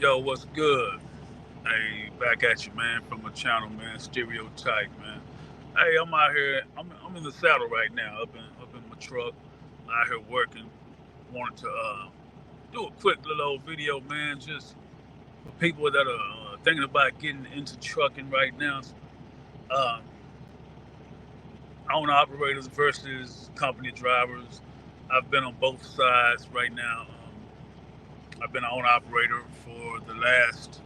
Yo, what's good? Hey, back at you, man, from my channel, man, Ster-e-o-type, man. Hey, I'm out here. I'm in the saddle right now, up in my truck, out here working. Wanted to do a quick little old video, man, just for people that are thinking about getting into trucking right now. Uh, Owner operators versus company drivers. I've been on both sides right now. I've been an owner operator for the last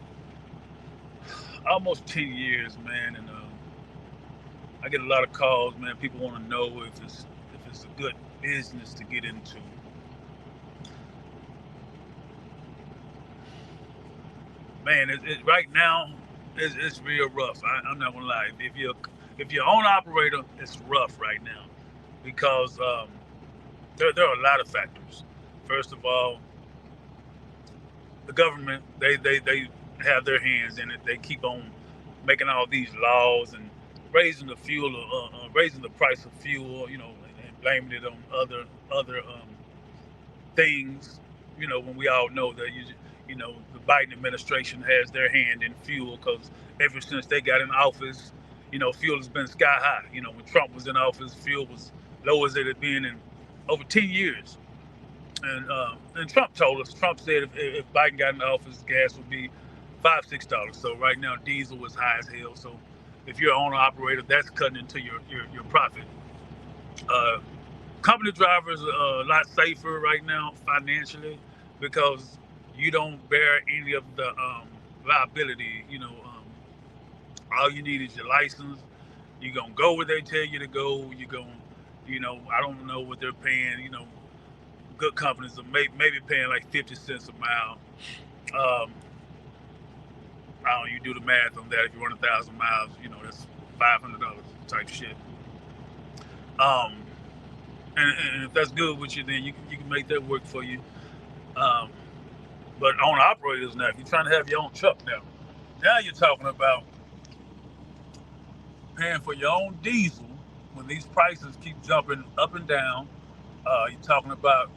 almost 10 years, man, and I get a lot of calls, man. People want to know if it's a good business to get into. Man, right now it's real rough. I'm not gonna lie. If you're own operator, it's rough right now because there are a lot of factors. First of all, the government they have their hands in it. They keep on making all these laws and raising the price of fuel, and blaming it on other things. When we all know that the Biden administration has their hand in fuel because ever since they got in office, fuel has been sky high. When Trump was in office, fuel was low as it had been in over 10 years. And Trump told us. Trump said if Biden got in office, gas would be $5-6. So right now, diesel is high as hell. So if you're an owner operator, that's cutting into your profit. Uh, Company drivers are a lot safer right now financially because you don't bear any of the liability. All you need is your license. You're gonna go where they tell you to go. You're gonna, I don't know what they're paying. Good companies are maybe paying like 50 cents a mile. Um, I don't know, you do the math on that. If you run 1,000 miles, that's $500 type shit. Um, and if that's good with you, then you can make that work for you. Um, but on operators now, if you're trying to have your own truck now you're talking about paying for your own diesel when these prices keep jumping up and down. You're talking about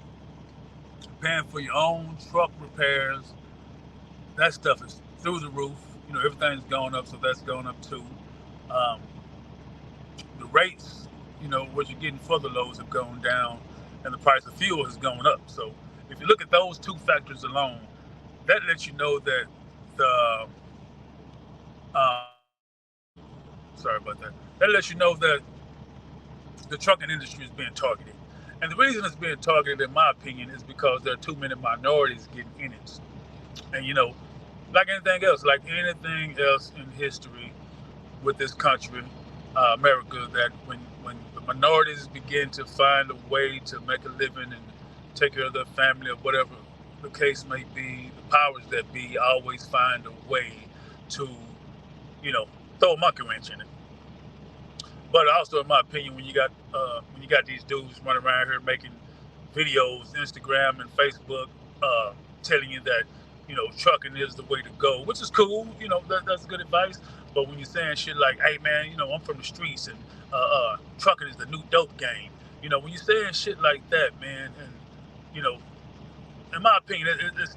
paying for your own truck repairs. That stuff is through the roof. Everything's going up, so that's going up too. Um, the rates, what you're getting for the loads have gone down, and the price of fuel has gone up. So if you look at those two factors alone, that lets you know that the um, sorry about that. That lets you know that the trucking industry is being targeted. And the reason it's being targeted, in my opinion, is because there are too many minorities getting in it. And like anything else in history with this country, America, that when the minorities begin to find a way to make a living and take care of their family or whatever the case may be, the powers that be always find a way to, you know, throw a monkey wrench in it. But also, in my opinion, when you got these dudes running around here making videos, Instagram and Facebook, telling you that trucking is the way to go, which is cool. That's good advice. But when you're saying shit like, "Hey man, I'm from the streets and trucking is the new dope game," when you're saying shit like that, man, and you know, in my opinion, it's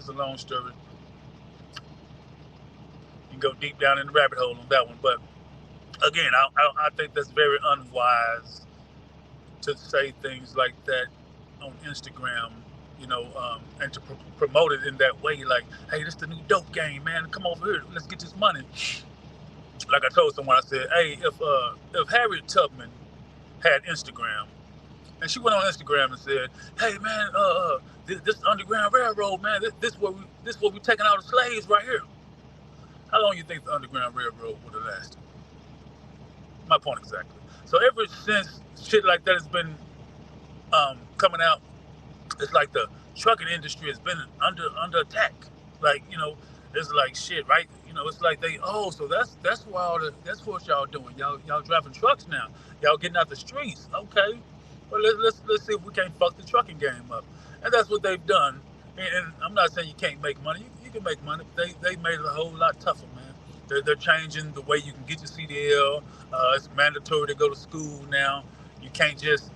a long story. You can go deep down in the rabbit hole on that one, but again, I think that's very unwise to say things like that on Instagram, and to promote it in that way. Like, hey, this is the new dope game, man. Come over here, let's get this money. Like I told someone, I said, hey, if Harriet Tubman had Instagram and she went on Instagram and said, hey man, this Underground Railroad, man, this where we taking all the slaves right here. How long you think the Underground Railroad would have lasted? My point exactly. So ever since shit like that has been coming out, it's like the trucking industry has been under attack. Like it's like shit, right? It's like so that's why that's what y'all doing. Y'all driving trucks now. Y'all getting out the streets. Okay, well let's see if we can't fuck the trucking game up. And that's what they've done. And I'm not saying you can't make money. You can make money. But they made it a whole lot tougher, man. They're changing the way you can get your CDL. It's mandatory to go to school now. You can't just.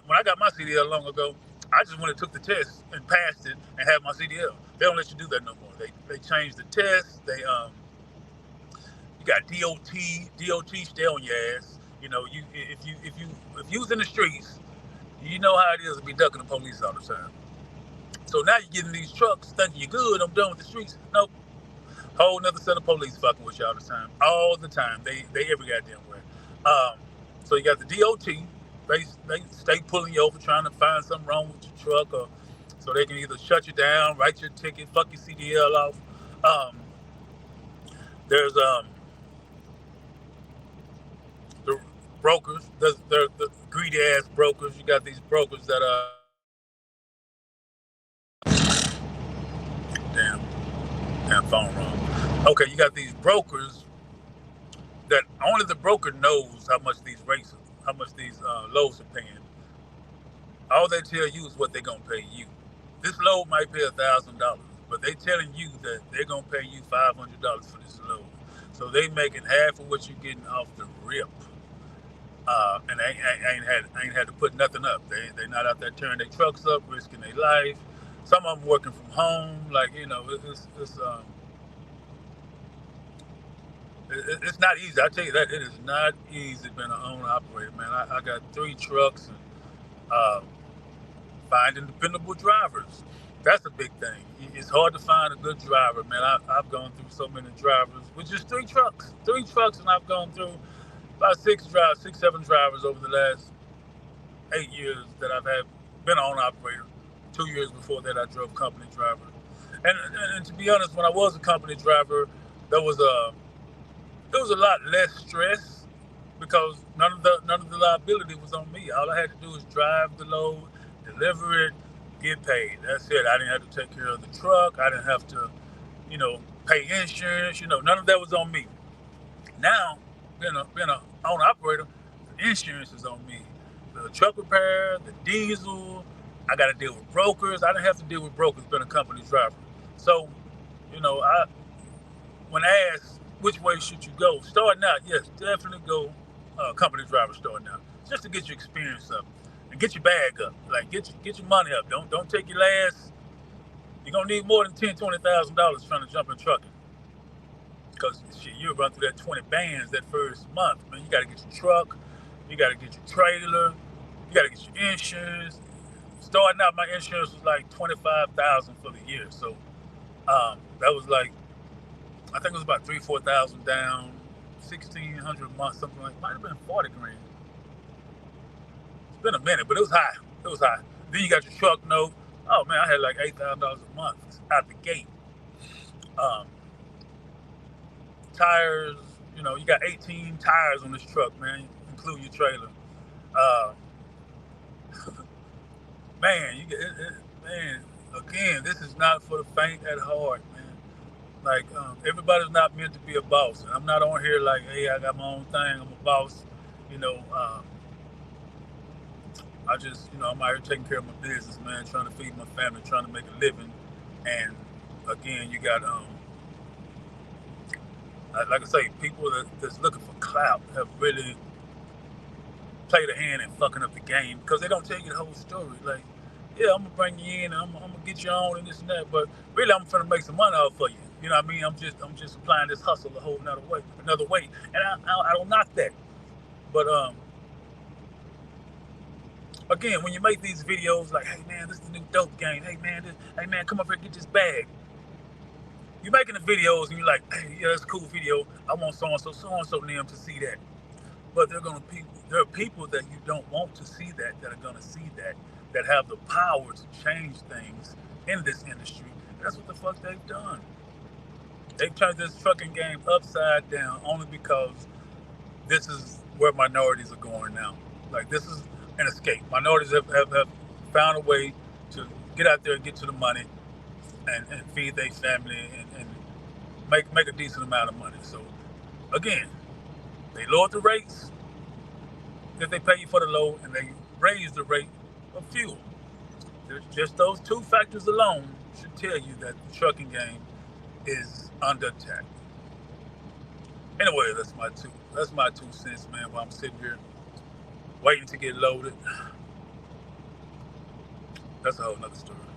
When I got my CDL long ago, I just went and took the test and passed it and had my CDL. They don't let you do that no more. They changed the test. You got DOT stay on your ass. You know, if you was in the streets, you know how it is to be ducking the police all the time. So now you're getting these trucks thinking you're good. I'm done with the streets. Nope. Whole another set of police fucking with you all the time. All the time. They every goddamn way. Um, so you got the DOT. They stay pulling you over trying to find something wrong with your truck, or so they can either shut you down, write your ticket, fuck your CDL off. Um, there's the brokers, the greedy ass brokers. You got these brokers that damn phone wrong. Okay, you got these brokers that only the broker knows how much these loads are paying. All they tell you is what they're gonna pay you. This load might pay $1,000, but they telling you that they're gonna pay you $500 for this load. So they making half of what you're getting off the rip. And I ain't had to put nothing up. They not out there tearing their trucks up, risking their life. Some of them working from home. Like, you know, it's not easy. I tell you that, it is not easy being an owner operator, man. I got 3 trucks, and finding dependable drivers. That's a big thing. It's hard to find a good driver, man. I've gone through so many drivers with just 3 trucks. 3 trucks, and I've gone through about 7 drivers over the last 8 years that I've been an owner operator. 2 years before that, I drove company driver. And to be honest, when I was a company driver, there was a lot less stress because none of the liability was on me. All I had to do was drive the load, deliver it, get paid. That's it. I didn't have to take care of the truck. I didn't have to, pay insurance. None of that was on me. Now, being an owner operator, the insurance is on me. The truck repair, the diesel. I got to deal with brokers. I didn't have to deal with brokers being a company driver. So, when asked which way should you go, starting out, yes, definitely go company driver starting out, just to get your experience up and get your bag up. Like get your money up. Don't take your last. You're gonna need more than $10,000-$20,000 trying to jump in trucking, because shit, you'll run through that 20 bands that first month. Man, you got to get your truck, you got to get your trailer, you got to get your insurance. Starting out, my insurance was like $25,000 for the year. So that was like, I think it was about $3,000-$4,000 down, $1,600 a month, something like. Might have been $40,000. It's been a minute, but it was high. It was high. Then you got your truck note. Oh man, I had like $8,000 a month out the gate. Tires, you got 18 tires on this truck, man, including your trailer. Man, man, again, this is not for the faint at heart, man. Like, everybody's not meant to be a boss. And I'm not on here like, hey, I got my own thing, I'm a boss. I just, I'm out here taking care of my business, man, trying to feed my family, trying to make a living. And again, you got, like I say, people that's looking for clout have really played a hand in fucking up the game, because they don't tell you the whole story. Like, yeah, I'm gonna bring you in, and I'm gonna get you on and this and that, but really I'm trying to make some money off for you. You know what I mean? I'm just applying this hustle a whole another way, and I don't knock that. But again, when you make these videos like, hey man, this is the new dope game. Hey man, come up here and get this bag. You're making the videos and you're like, hey, yeah, that's a cool video. I want so and so them to see that. But there are people that you don't want to see that are gonna see that have the power to change things in this industry. And that's what the fuck they've done. They've turned this trucking game upside down only because this is where minorities are going now. Like, this is an escape. Minorities have found a way to get out there and get to the money and feed their family and make a decent amount of money. So again, they lowered the rates that they pay you for the load, and they raised the rate of fuel. Just those 2 factors alone should tell you that the trucking game is under attack. Anyway, that's my 2 cents, man, while I'm sitting here waiting to get loaded. that's a whole nother story.